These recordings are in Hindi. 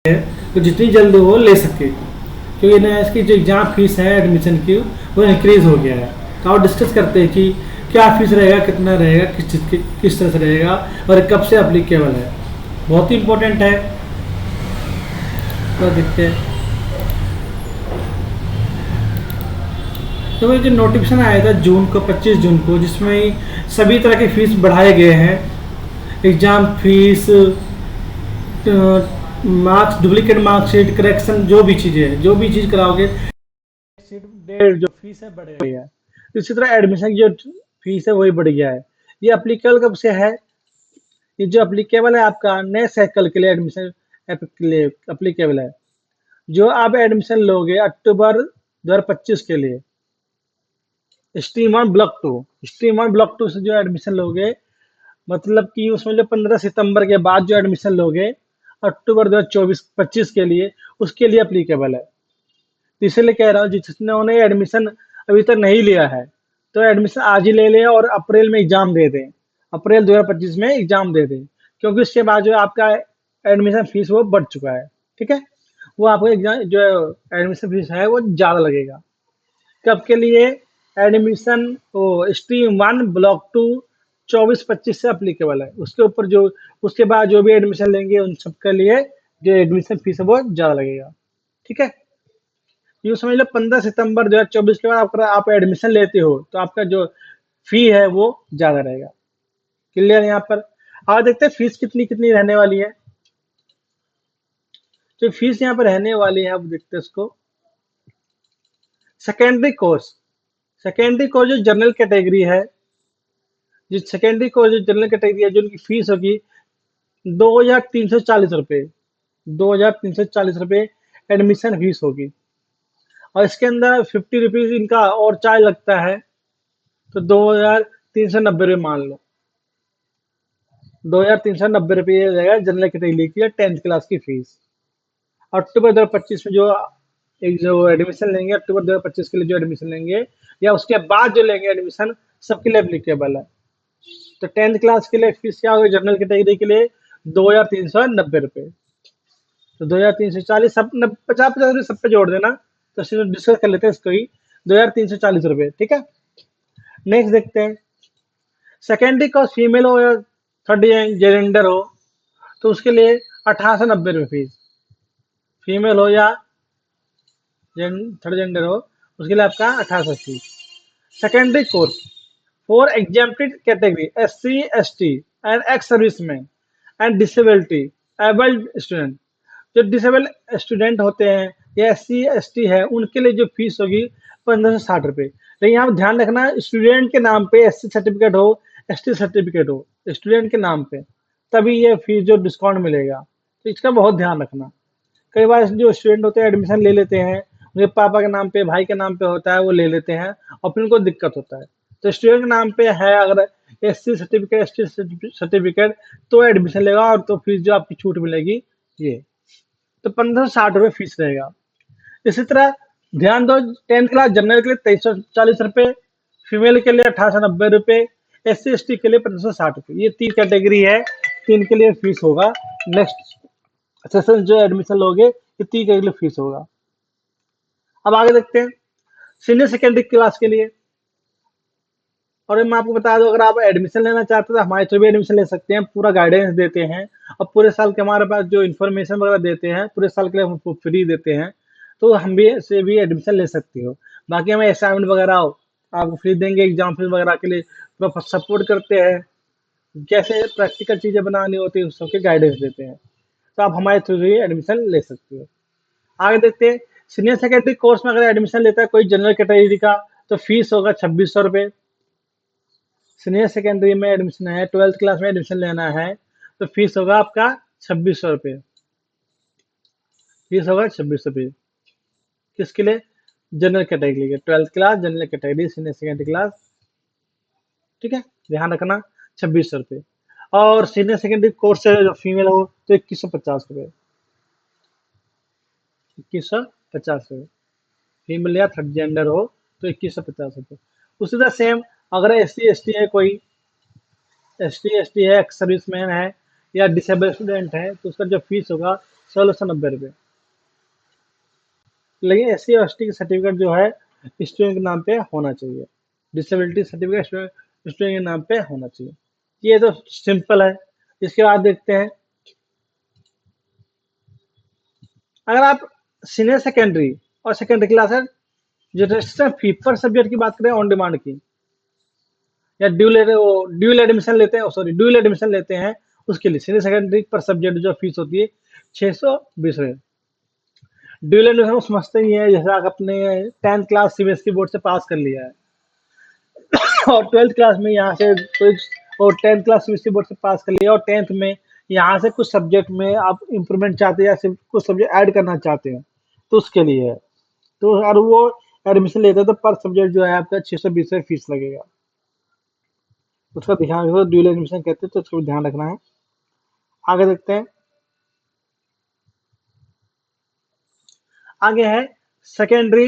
है तो जितनी जल्द वो ले सके, क्योंकि ना इसकी जो एग्ज़ाम फीस है एडमिशन की वो इंक्रीज़ हो गया है। तो आप डिस्कस करते हैं कि क्या फीस रहेगा, कितना रहेगा, किस चीज़ की किस तरह से रहेगा और कब से अप्लीकेबल है, बहुत ही इम्पोर्टेंट है। तो देखते हैं। तो वो जो नोटिफिकेशन आया था जून को 25 जून को, जिसमें सभी तरह के फीस बढ़ाए गए हैं। Exam fees, marks, duplicate marksheet, correction, जो भी चीज़ें हैं, जो भी चीज़ कराओगे सीट डेढ़ जो फीस है बढ़ गई है। इसी तरह एडमिशन की जो फीस है वही बढ़ गया है। ये अप्लीकेबल कब से है? ये जो अप्लीकेबल है आपका नए साइकिल के लिए एडमिशन के लिए अप्लीकेबल है। जो आप एडमिशन लोगे अक्टूबर 2025 के लिए, स्ट्रीम वन ब्लॉक टू से जो एडमिशन लोगे, मतलब कि उसमें जो 15 सितंबर के बाद जो एडमिशन लोगे अक्टूबर 2024-25 के लिए, उसके लिए अप्लीकेबल है। तो इसलिए कह रहा हूँ जिन्होंने एडमिशन अभी तक नहीं लिया है तो एडमिशन आज ही ले लें और अप्रैल में एग्जाम दे दें, अप्रैल 2025 में एग्जाम दे दें, क्योंकि उसके बाद जो आपका एडमिशन फीस वो बढ़ चुका है। ठीक है, वो आपको एग्जाम जो एडमिशन फीस है वो ज़्यादा लगेगा। कब के लिए? एडमिशन वो स्ट्रीम वन ब्लॉक टू 24-25 से अप्लीकेबल है। उसके ऊपर जो उसके बाद जो भी एडमिशन लेंगे उन सब के लिए जो एडमिशन फीस है वो ज़्यादा लगेगा। ठीक है, यूँ समझ लो 15 सितंबर 2024 के बाद आप एडमिशन लेते हो तो आपका जो फी है वो ज़्यादा रहेगा। क्लियर यहाँ पर? आज देखते हैं फीस कितनी कितनी रहने वाली है। जो फीस यहाँ पर रहने वाली है अब देखते हैं उसको। सेकेंडरी कोर्स, सेकेंडरी कोर्स जो जनरल कैटेगरी है, जो सेकेंडरी कोर्स जो जनरल कैटेगरी है, जो उनकी फीस होगी 2,340 रुपये, 2,340 रुपये एडमिशन फीस होगी। और इसके अंदर 50 रुपीज़ इनका और चार्ज लगता है, तो 2,390 रुपये मान लो। 2,390 रुपये रहेगा जनरल कैटेगरी की 10th क्लास की फीस। अक्टूबर 2025 में जो एक जो एडमिशन लेंगे, अक्टूबर 2025 के लिए जो एडमिशन लेंगे या उसके बाद जो लेंगे एडमिशन, सबके लिए एप्लीकेबल है। तो 10th क्लास के लिए फीस क्या होगी जनरल कैटेगरी के लिए? 2,390 रुपये। तो 2,340 सब 50-50 सब पे जोड़ देना, तो सिर्फ डिस्कस कर लेते हैं इसको ही। 2,340 रुपये। ठीक है, नेक्स्ट देखते हैं। सेकेंडरी कॉस्ट फीमेल हो या थर्ड जेंडर हो तो उसके लिए 1,890 रुपये फीस। फीमेल हो या थर्ड जेंडर हो उसके लिए आपका 1,880। Secondary course for exempted category SC ST and ex serviceman and disability abled student. जो डिसेबल स्टूडेंट होते हैं या SC ST है उनके लिए जो फीस होगी 1,560 रुपये। लेकिन यहाँ ध्यान रखना स्टूडेंट के नाम पे SC सर्टिफिकेट हो, ST सर्टिफिकेट हो, स्टूडेंट के नाम पे तभी ये फीस जो डिस्काउंट मिलेगा, तो इसका बहुत ध्यान रखना। कई बार जो स्टूडेंट होते हैं एडमिशन ले लेते हैं, उनके पापा के नाम पे, भाई के नाम पे होता है, वो ले लेते हैं और फिर उनको दिक्कत होता है। तो स्टूडेंट के नाम पे है अगर SC सर्टिफिकेट, ST सर्टिफिकेट, तो एडमिशन लेगा और तो फीस जो आपकी छूट मिलेगी ये, तो 1,560 रुपये फीस रहेगा। इसी तरह ध्यान दो 10th क्लास जनरल के लिए 2,340 रुपये, फीमेल के लिए 1,890 रुपये, SC ST के लिए 1,560 रुपये। ये 3 कैटेगरी है, 3 के लिए फीस होगा। नेक्स्ट सेशन जो एडमिशन लोगे ये 3 के लिए फीस होगा। अब आगे देखते हैं सीनियर सेकेंडरी क्लास के लिए। और मैं आपको बता दूं अगर आप एडमिशन लेना चाहते हो तो हमारे थ्रू भी एडमिशन ले सकते हैं, पूरा गाइडेंस देते हैं और पूरे साल के हमारे पास जो इन्फॉर्मेशन वगैरह देते हैं पूरे साल के लिए हमको फ्री देते हैं, तो हम भी से भी एडमिशन ले सकते हो। बाकी हमें असाइनमेंट वगैरह आपको फ्री देंगे, एग्जाम फीस वगैरह के लिए पूरा सपोर्ट करते हैं, कैसे प्रैक्टिकल चीज़ें बनानी होती है उस सबके गाइडेंस देते हैं। तो आप हमारे थ्रू ही एडमिशन ले सकते हो। आगे देखते हैं सीनियर सेकेंडरी कोर्स में अगर एडमिशन लेता है कोई जनरल कैटेगरी का तो फीस होगा 2,600 रुपये। सीनियर सेकेंडरी में एडमिशन है, 12th क्लास में एडमिशन लेना है तो फीस होगा आपका 2,600 रुपये। फीस होगा 2,600 रुपये किसके लिए? जनरल कैटेगरी के, 12th class general category senior secondary class. ठीक है, ध्यान रखना 2,600 रुपये। और सीनियर सेकेंडरी कोर्स से जो फीमेल हो तो 2,150 रुपये, 2,150 रुपये। फीमेल या थर्ड जेंडर हो तो 2,150 रुपये। उसी तरह सेम अगर SC ST है, कोई ST ST है, एक्स सर्विसमैन है या डिसेबल स्टूडेंट है तो उसका जो फीस होगा 1690 रुपये। लेकिन SC और ST की सर्टिफिकेट जो है स्टूडेंट के नाम पे होना चाहिए, डिसेबिलिटी सर्टिफिकेट स्टूडेंट के नाम पे होना चाहिए। ये तो सिंपल है। इसके बाद देखते हैं, अगर आप सीनियर सेकेंडरी और सेकेंडरी क्लास है जो रजिस्ट्रेशन फी पर सब्जेक्ट की बात करें ऑन डिमांड की, या ड्यूल एडमिशन लेते हैं, सॉरी ड्यूल एडमिशन लेते हैं, उसके लिए सीनियर सेकेंडरी पर सब्जेक्ट जो फीस होती है 620 रुपये। ड्यूल एडमिशन समझते ही है, जैसे आप अपने 10th क्लास CBSE बोर्ड से पास कर लिया है और 12th क्लास में यहाँ से कोई, और 10th क्लास CBSE बोर्ड से पास कर लिया और 10th में यहाँ से कुछ सब्जेक्ट में आप इम्प्रूवमेंट चाहते हैं या सिर्फ कुछ सब्जेक्ट ऐड करना चाहते हैं, तो उसके लिए है। तो अगर वो एडमिशन लेते हैं तो पर सब्जेक्ट जो है आपका 620 फीस लगेगा। उसका ध्यान रखो, ड्यूल एडमिशन कहते हैं तो उसको भी ध्यान रखना है। आगे देखते हैं, आगे है secondary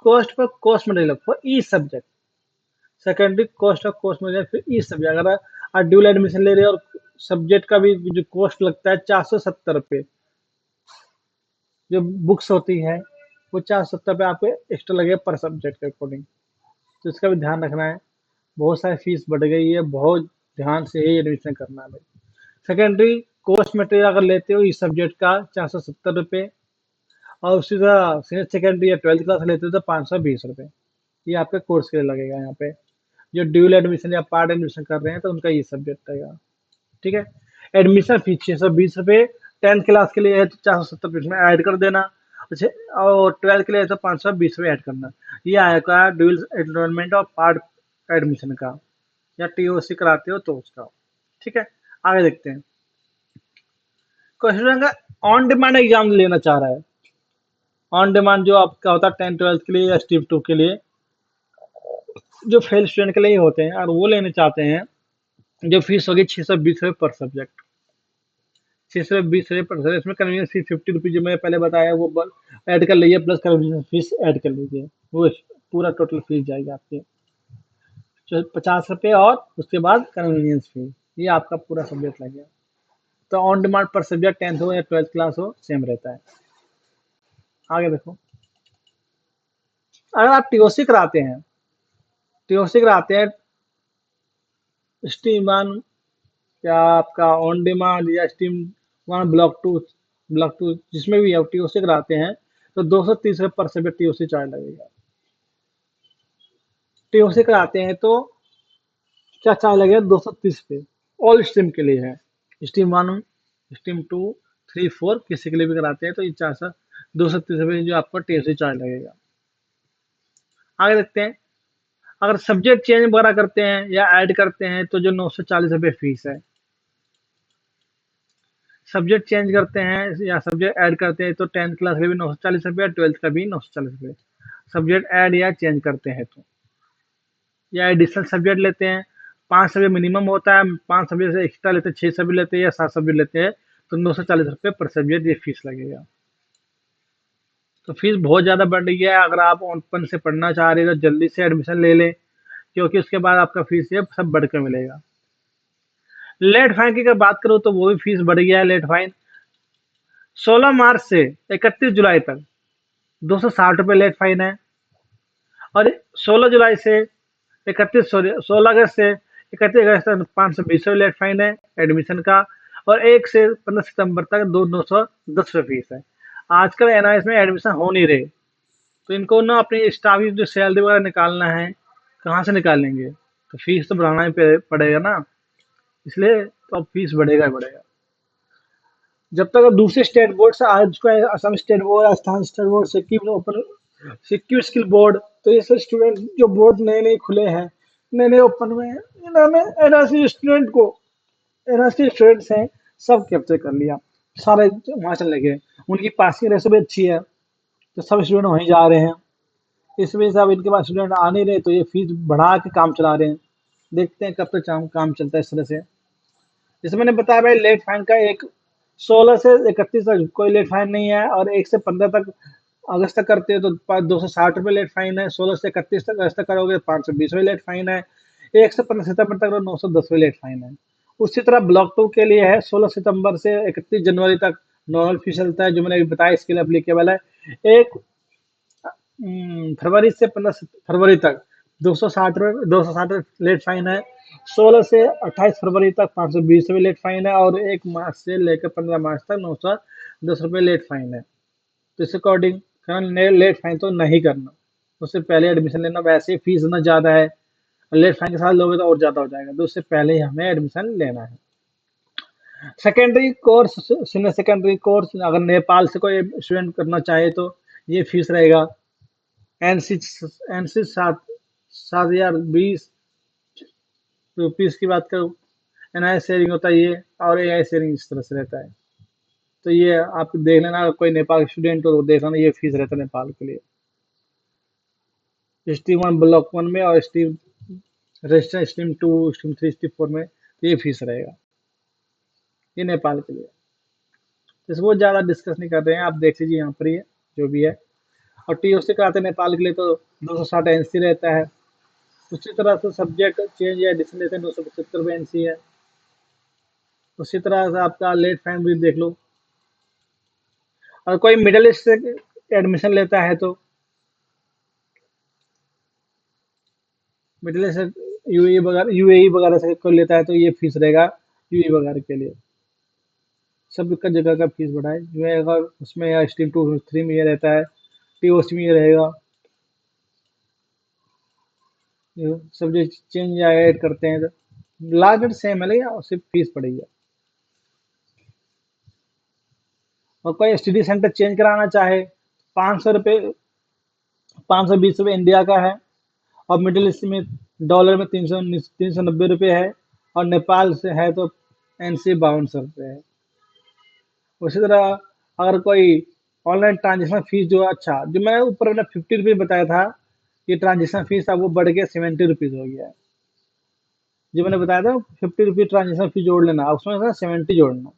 cost for course material for E subject. Secondary cost of course material फिर ई सब्जेक्ट, अगर आप ड्यूल एडमिशन ले रहे हैं और सब्जेक्ट का भी जो कॉस्ट लगता है 470 रुपये, जो बुक्स होती है वो 470 रुपये आपको एक्स्ट्रा लगेगा पर सब्जेक्ट के अकॉर्डिंग, तो इसका भी ध्यान रखना है। बहुत सारी फीस बढ़ गई है, बहुत ध्यान से ही एडमिशन करना है भाई। सेकेंडरी कोर्स मटेरियल अगर लेते हो इस सब्जेक्ट का 470 रुपये, और उसी तरह सीनियर सेकेंडरी या 12th क्लास लेते हो तो 520 रुपये, ये आपके कोर्स के लिए लगेगा। यहाँ पे जो ड्यूल एडमिशन या पार्ट एडमिशन कर रहे हैं तो उनका ये सब्जेक्ट रहेगा, ठीक है। एडमिशन फीस 620 रुपये, 10th क्लास के लिए है तो 470 रुपये ऐड कर देना, अच्छा, और 12th के लिए है तो 520 रुपये ऐड करना। ये आएगा ड्यूल एनरोलमेंट और पार्ट एडमिशन का, या TOC कराते हो तो उसका, ठीक है। आगे देखते हैं, क्वेश्चन का ऑन डिमांड एग्जाम लेना चाह रहा है। ऑन डिमांड जो आपका होता है 10th 12th के लिए या स्ट्रीम 2 के लिए, जो फेल स्टूडेंट के लिए होते हैं और वो लेने चाहते हैं, जो फीस होगी 620 रुपये पर सब्जेक्ट, 620 रुपये पर सब्जेक्ट। इसमें कन्वीनियंस फीस 50 रुपीज जो मैंने पहले बताया वो ऐड कर लीजिए, प्लस कन्वीनियंस फीस ऐड कर लीजिए, वो पूरा टोटल फीस जाएगी आपकी 50 रुपये, और उसके बाद कन्वीनियंस फी, ये आपका पूरा सब्जेक्ट लगेगा। तो ऑन डिमांड पर सब्जेक्ट 10th हो या 12th क्लास हो सेम रहता है। आगे देखो, अगर आप TOC कराते हैं, स्ट्रीम 1 या आपका ऑन डिमांड या स्ट्रीम 1 ब्लॉक टू जिसमें भी आप TOC कराते हैं तो 230 रुपये पर सब्जेक्ट TOC चार्ज लगेगा। TOC कराते हैं तो क्या चार्ज लगेगा, 230 रुपये, ऑल स्ट्रीम के लिए है। स्ट्रीम 1, स्ट्रीम 2, 3, 4 किसी के लिए भी कराते हैं तो ये 230 रुपये जो आपका TOC चार्ज लगेगा। आगे देखते हैं, अगर सब्जेक्ट चेंज वगैरह करते हैं या ऐड करते हैं तो जो 940 रुपये फीस है। सब्जेक्ट चेंज करते हैं या सब्जेक्ट ऐड करते हैं तो 10th क्लास का भी 940 रुपये, 12th का भी 940 रुपये, सब्जेक्ट ऐड या चेंज करते हैं तो। या एडिशनल सब्जेक्ट लेते हैं, 5 सब्जेक्ट मिनिमम होता है, 5 सब्जेक्ट से एक्स्ट्रा लेते हैं, 6 सब्जेक्ट लेते हैं या 7 सब्जेक्ट लेते हैं तो 940 रुपये पर सब्जेक्ट ये फीस लगेगा। तो फीस बहुत ज़्यादा बढ़ गई है। अगर आप ओपन से पढ़ना चाह रहे हैं तो जल्दी से एडमिशन ले लें, क्योंकि उसके बाद आपका फीस ये सब बढ़ के मिलेगा। लेट फाइन की अगर बात करूँ तो वो भी फीस बढ़ गया है। लेट फाइन 16 मार्च से 31 जुलाई तक 260 रुपये लेट फाइन है, और 16 जुलाई से 16 अगस्त से 31 अगस्त तक 520 रुपये लेट फाइन है एडमिशन का, और 1 से 15 सितंबर तक 910 रुपये फीस है। आजकल NIS में एडमिशन हो नहीं रहे, तो इनको ना अपनी स्टाफ की जो सैलरी वगैरह निकालना है, कहाँ से निकालेंगे, तो फीस तो बढ़ाना ही पड़ेगा ना, इसलिए तो अब फीस बढ़ेगा ही बढ़ेगा। जब तक अब दूसरे स्टेट बोर्ड से आज का Assam state board, Rajasthan state board, Sikkim open, Sikkim skill board, तो ये सब स्टूडेंट जो बोर्ड नए नए खुले हैं, नए नए ओपन हुए हैं, इन्होंने NRC स्टूडेंट्स हैं सब कैप्चर कर लिया, सारे वहाँ चले गए, उनकी पासिंग रेशो भी अच्छी है तो सब स्टूडेंट वहीं जा रहे हैं। इस वजह से अब इनके पास स्टूडेंट आ नहीं रहे तो ये फीस बढ़ा के काम चला रहे हैं। देखते हैं कब तक काम चलता है इस तरह से। जैसे मैंने बताया भाई, लेट फाइन का 16 से 31 तक कोई लेट फाइन नहीं है, और 1 से 15 तक अगस्त तक करते हो तो 260 रुपये लेट फाइन है, 16 से 31 तक अगस्त तक करोगे 520 रुपये लेट फाइन है, 1 से 15 सितंबर तक 910 रुपये लेट फाइन है। उसी तरह ब्लॉक 2 के लिए है 16 सितंबर से 31 जनवरी तक नॉर्मल फीस चलता है जो मैंने अभी बताया, इसके लिए अप्लीकेबल है। एक फरवरी से 15 फरवरी तक 260 रुपये लेट फाइन है। 16 से 28 फरवरी तक 520 रुपये लेट फाइन है। और 1 मार्च से लेकर 15 मार्च तक 910 रुपये लेट फाइन है। तो इस अकॉर्डिंग करना, लेट फाइन तो नहीं करना, उससे पहले एडमिशन लेना। वैसे ही फीस इतना ज़्यादा है, और लेट फाइन के साथ लोगे तो और ज़्यादा हो जाएगा, तो उससे पहले ही हमें एडमिशन लेना है। Secondary course, senior secondary course अगर नेपाल से कोई स्टूडेंट करना चाहे तो ये फीस रहेगा। N C N C 7,020 rupees की बात करूँ। एन आई शेयरिंग होता है ये, और AI शेयरिंग इस तरह से रहता है। तो ये आप देख लेना, अगर कोई नेपाल के स्टूडेंट हो तो देख लेना, ये फीस रहता है नेपाल के लिए। स्ट्रीम 1 ब्लॉक 1 में, और stream register stream 2 stream 3 stream 4 में तो ये फीस रहेगा, ये नेपाल के लिए। तो इसको ज़्यादा डिस्कस नहीं कर रहे हैं, आप देख लीजिए यहाँ पर ही है जो भी है। और TOC कराते हैं नेपाल के लिए तो 260 NC रहता है। उसी तरह से सब्जेक्ट चेंज या एडिशन लेते हैं 275 NC है। उसी तरह से आपका लेट फाइन भी देख लो। और कोई मिडिल ईस्ट से एडमिशन लेता है तो मिडिल ईस्ट से UAE वगैरह से कोई लेता है तो ये फीस रहेगा UAE वगैरह के लिए। सब का जगह का फीस बढ़ा है जो है, अगर उसमें या स्ट्रीम 2 3 में ये रहता है, TOC में ये रहेगा। ये सब जो चेंज या ऐड करते हैं तो लास्ट डेट सेम है, लेकिन सिर्फ फीस बढ़ेगी। और कोई स्टडी सेंटर चेंज कराना चाहे, 500 रुपये, 520 रुपये इंडिया का है। और मिडिल ईस्ट में डॉलर में 390 रुपये है। और नेपाल से है तो NC 5200 रुपये है। उसी तरह अगर कोई ऑनलाइन ट्रांजेक्शन फीस जो, अच्छा जो मैं ऊपर मैंने 50 रुपये बताया था, ये ट्रांजेक्शन फीस अब वो बढ़ के 70 रुपीज़ हो गया है। जो मैंने बताया था 50 रुपये ट्रांजेक्शन फीस जोड़ लेना, अब उसमें 70 जोड़ना,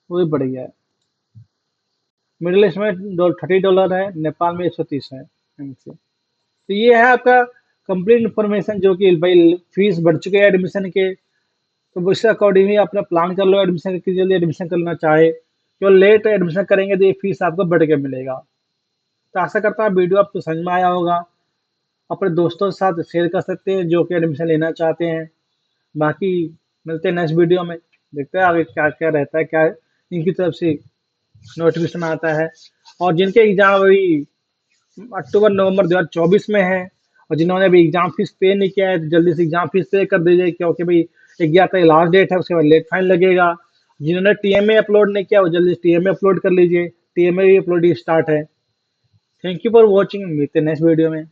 वो भी बढ़ गया है। मिडिल ईस्ट में $30 है, नेपाल में 130 है MCA। तो ये है आपका कंप्लीट इन्फॉर्मेशन, जो कि भाई फीस बढ़ चुके हैं एडमिशन के, तो उसके अकॉर्डिंग ही अपना प्लान कर लो एडमिशन की, जल्दी एडमिशन करना चाहे। जो लेट एडमिशन करेंगे तो ये फीस आपको बढ़ के मिलेगा। तो आशा करता हूँ वीडियो आपको समझ में आया होगा। अपने दोस्तों के साथ शेयर कर सकते हैं जो कि एडमिशन लेना चाहते हैं। बाकी मिलते हैं नेक्स्ट वीडियो में, देखते हैं आगे क्या क्या रहता है, क्या इनकी तरफ से नोटिफिकेशन आता है। और जिनके एग्जाम अभी अक्टूबर नवंबर 2024 में है, और जिन्होंने अभी एग्जाम फीस पे नहीं किया है तो जल्दी से एग्जाम फीस पे कर दीजिए, क्योंकि भाई 11 तारीख लास्ट डेट है, उसके बाद लेट फाइन लगेगा। जिन्होंने TMA अपलोड नहीं किया वो जल्दी से TMA अपलोड कर लीजिए, TMA भी अपलोड स्टार्ट है। थैंक यू फॉर वॉचिंग, मिलते हैं नेक्स्ट वीडियो में।